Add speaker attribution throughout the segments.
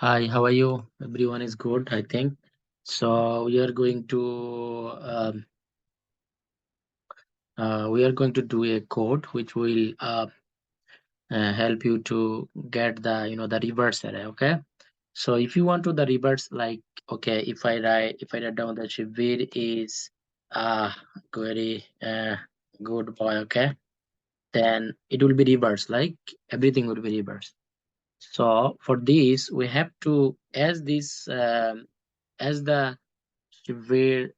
Speaker 1: Hi, how are you? Everyone is good, I think. So we are going to do a code which will help you to get the reverse array. Okay. So if you want to the reverse, like okay, if I write down that Shivir is uh very good boy. Okay, then it will be reverse. Like everything will be reverse. So for this, we have to as the Shivir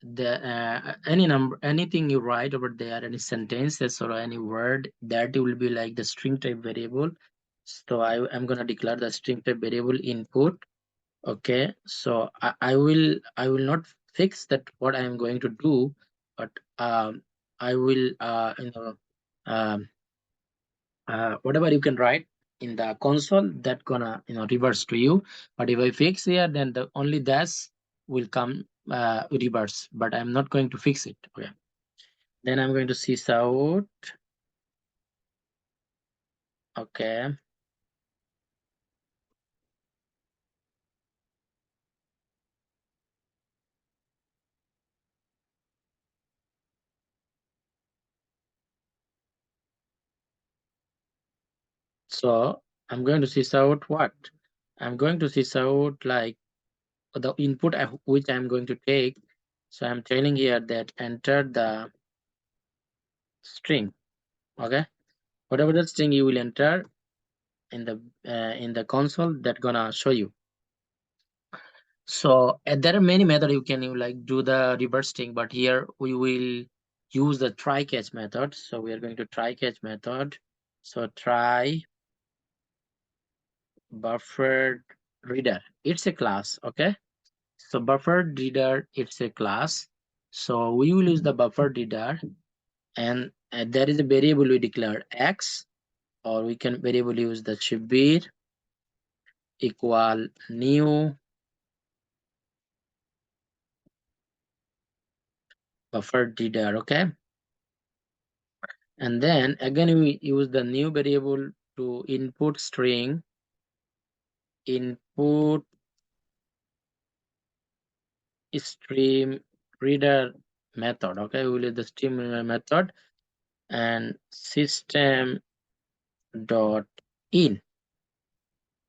Speaker 1: the any number anything you write over there, any sentences or any word, that will be like the string type variable. So I am gonna declare the string type variable input. Okay, so I will not fix that what I am going to do, but I will um, whatever you can write in the console, that gonna reverse to you. But if I fix here, then the only dash will come reverse, but I'm not going to fix it. Okay, then I'm going to sys out. Okay, so I'm going to sys out what I'm going to sys out, like the input which I'm going to take. So I'm telling here that enter the string. Okay, whatever the string you will enter in the console, that gonna show you. So there are many methods you can like do the reverse thing, but here we will use the try catch method. So we are going to try catch method. So try buffered reader. It's a class. Okay. So buffered reader, it's a class. So we will use the buffered reader, and there is a variable we declare x, or we can variable use the Shibir equal new buffered reader. Okay. And then again we use the new variable to input string input stream reader method. Okay, we will use the stream reader method and system dot in.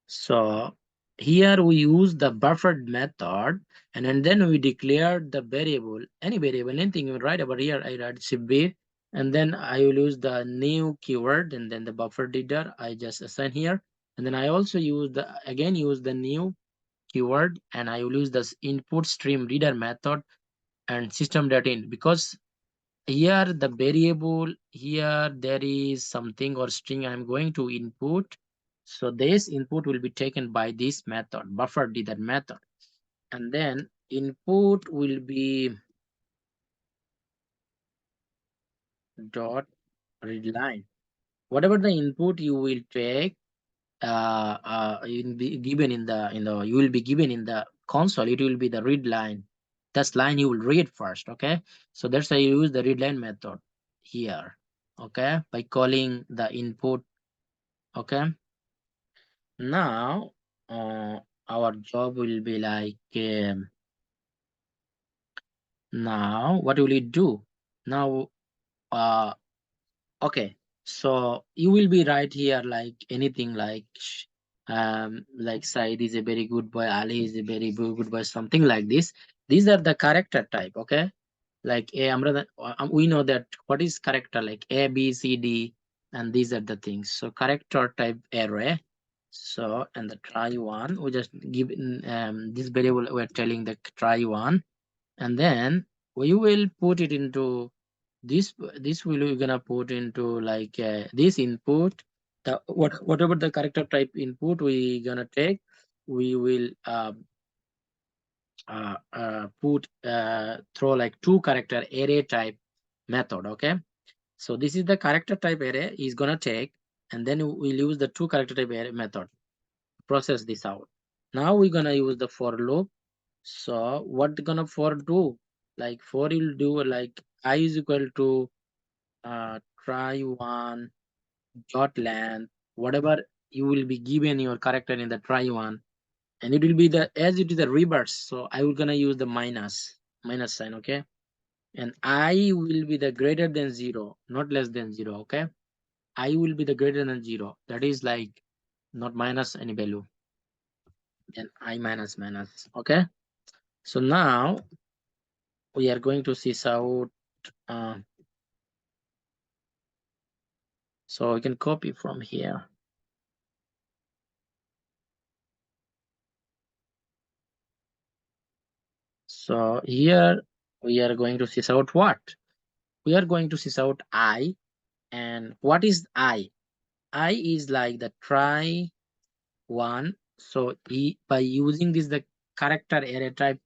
Speaker 1: So here we use the buffered method, and then we declare the variable, any variable, anything you write over here. I write cb, and then I will use the new keyword, and then the buffer reader I just assign here, and then I also use the new keyword, and I will use this input stream reader method and system.in, because here the variable, here there is something or string I'm going to input. So this input will be taken by this method, buffer reader method, and then input will be dot read line. Whatever the input you will take, you will be given in the you will be given in the console, it will be the read line. That's line you will read first. Okay, so that's why you use the read line method here. Okay, by calling the input. Okay, now our job will be like now what will it do now? Okay, so you will be right here like anything like Said is a very good boy, Ali is a very good boy, something like this. These are the character type. Okay, like we know that what is character, like A, B, C, D, and these are the things. So character type array. So and the try one, we just give in this variable, we're telling the try one, and then we will put it into this will we gonna put into like this input, the whatever the character type input we gonna take, we will put throw like two character array type method. Okay, so this is the character type array is gonna take, and then we'll use the two character type array method to process this out. Now we're gonna use the for loop. So what gonna for do, like for will do like I is equal to try one dot length, whatever you will be given your character in the try one, and it will be the, as it is the reverse, so I will gonna use the minus sign, okay? And I will be the greater than 0, not less than 0, okay? I will be the greater than 0, that is like not minus any value, then I minus, okay? So now we are going to see out, so we can copy from here. So here we are going to see out what? We are going to see out I. And what is I? I is like the try one. So by using this the character array type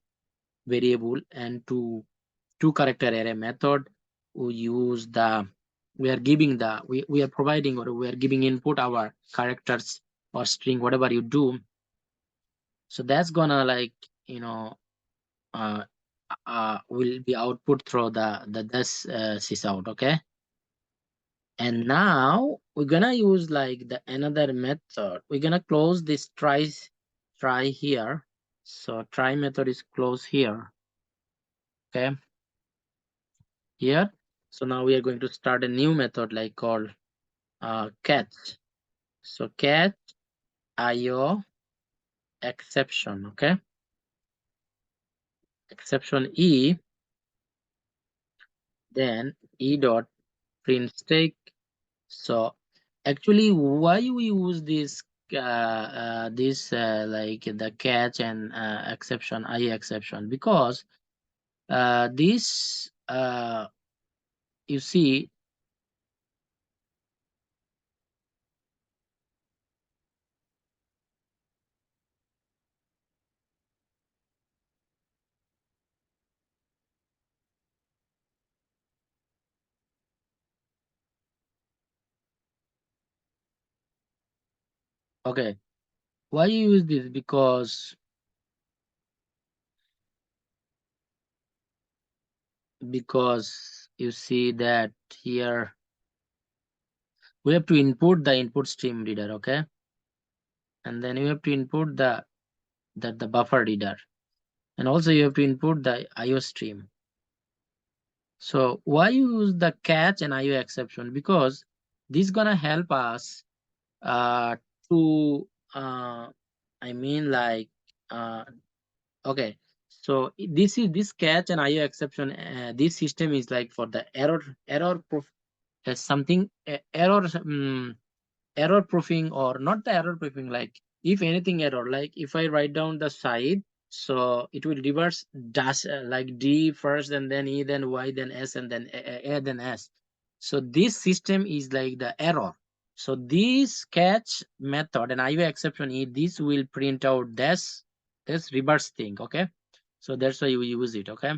Speaker 1: variable and two character array method, we are giving the we are providing, or we are giving input our characters or string, whatever you do. So that's gonna like, you know, uh will be output through this sysout, okay? And now we're gonna use like the another method. We're gonna close this try here. So try method is closed here, okay? Here. So now we are going to start a new method like called catch. So catch IO exception, okay? Exception E, then E dot print stake. So actually, why we use this like the catch and exception, I exception? Because this you see, okay, why you use this? Because you see that here we have to input the input stream reader, okay? And then you have to input the buffer reader, and also you have to input the IO stream. So why use the catch and IO exception? Because this gonna help us uh to I mean like okay, so this catch and IO exception, this system is like for the error proof, something error error proofing, or not the error proofing, like if anything error, like if I write down the side, so it will reverse dash like D first, and then E, then Y, then S, and then A, then S. So this system is like the error. So this catch method and IO exception E, this will print out this reverse thing, okay? So that's why you use it, okay?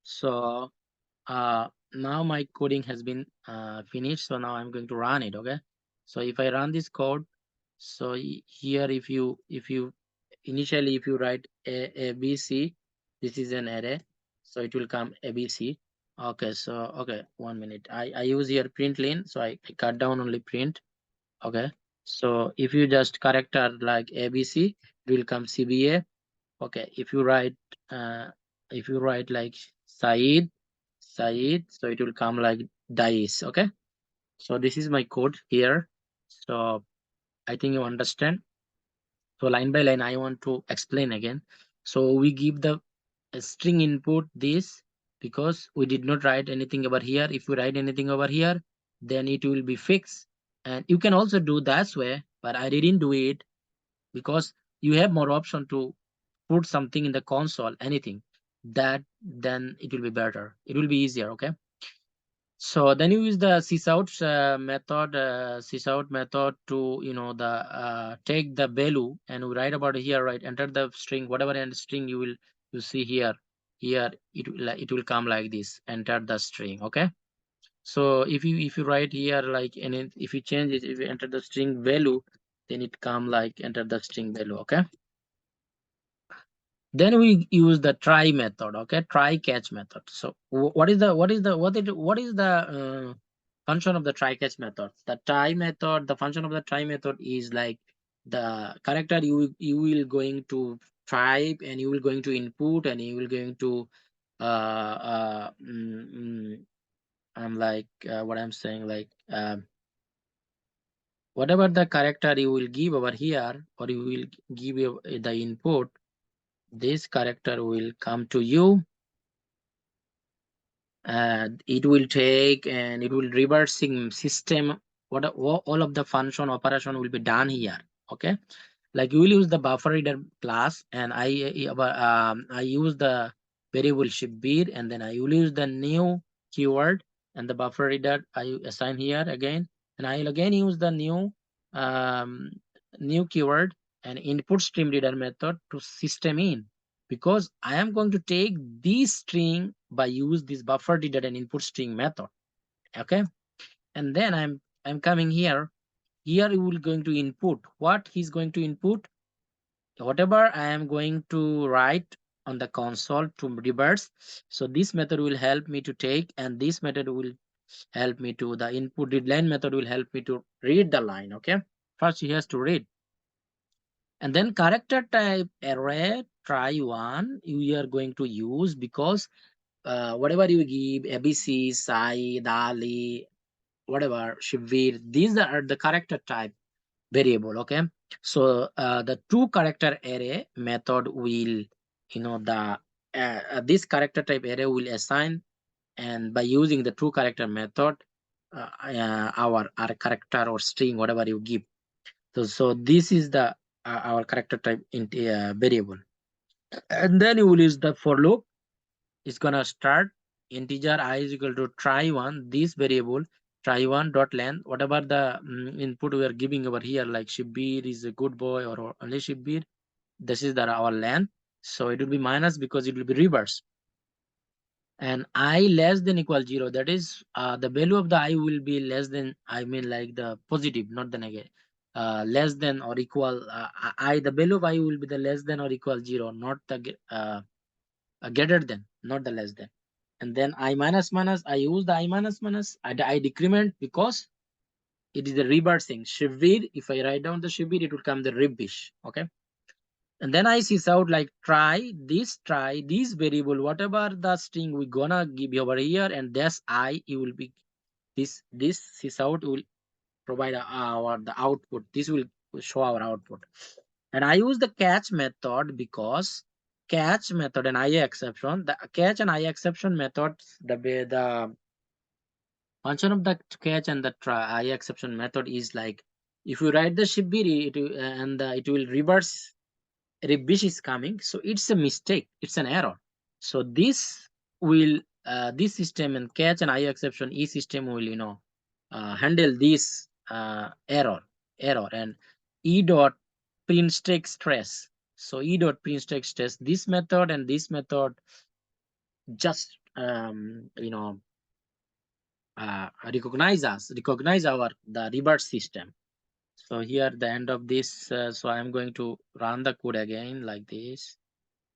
Speaker 1: So now my coding has been finished, so now I'm going to run it, okay? So if I run this code, so here if you initially if you write a b c, this is an array, so it will come abc. Okay, so okay, 1 minute, I use here print line, so I cut down only print, okay? So if you just character like abc, it will come cba. Okay, uh if you write like Saeed, so it will come like dice, okay? So this is my code here. So I think you understand. So line by line, I want to explain again. So we give the string input this, because we did not write anything over here. If we write anything over here, then it will be fixed. And you can also do that way, but I didn't do it because you have more option to put something in the console, anything that, then it will be better. It will be easier, okay? So then you use the sysout method to, you know, the take the value, and we write about here, right? Enter the string, whatever and string you see here. Here it will come like this. Enter the string, okay? So if you write here like, and if you change it, if you enter the string value, then it come like enter the string value, okay? Then we use the try method, okay? Try catch method. So what is the function of the try catch method? The try method, the function of the try method is like the character you will going to type, and you will going to input, and you will going to uh uh mm, mm, I'm like what I'm saying, like whatever the character you will give over here, or you will give the input, this character will come to you, it will take and it will reversing system. All of the function operation will be done here. Okay, like you will use the buffer reader class, and I use the variable shipbeer, and then I will use the new keyword, and the buffer reader I assign here again, and I will again use the um, new keyword and input stream reader method to system in, because I am going to take this string by use this buffer reader and input string method. Okay, and then I'm coming here. Here you will going to input what he's going to input, whatever I am going to write on the console to reverse. So this method will help me to take, and this method will help me to, the input read line method will help me to read the line. Okay, first he has to read, and then character type array try one you are going to use, because whatever you give abc, sai, dali, whatever shivir, these are the character type variable. Okay, so the two character array method will, the this character type array will assign, and by using the two character method, our character or string, whatever you give. So this is the our character type variable, and then you will use the for loop. It's gonna start integer I is equal to try one, this variable try one dot length, whatever the input we are giving over here, like Shibir is a good boy, or only Shibir, this is our length. So it will be minus because it will be reverse, and I less than equal 0, that is the value of the I will be less than, I mean like the positive, not the negative. Less than or equal I, the value of I will be the less than or equal 0, not the greater than, not the less than. And then I minus minus, I use the I minus minus, I decrement, because it is the reversing Shivir. If I write down the Shivir, it will come the ribbish. Okay, and then I sys out like try this variable, whatever the string we gonna give over here, and this I, it will be this sys out will provide our the output. This will show our output. And I use the catch method, because catch method and I exception, the catch and I exception methods, the function of the catch and the I exception method is like, if you write the shibiri, it will reverse ribbish is coming, so it's a mistake, it's an error. So this will this system and catch and I exception e system will handle this error, and e dot print stack stress. So e dot print stack stress, this method and this method just recognize our the reverse system. So here the end of this, so I'm going to run the code again like this.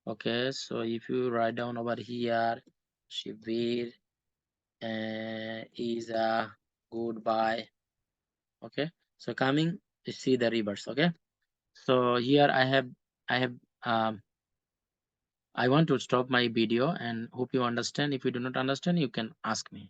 Speaker 1: Okay, so if you write down over here, Shivir is a goodbye. Okay, so coming to see the reverse. Okay, so here I have I want to stop my video and hope you understand. If you do not understand, you can ask me.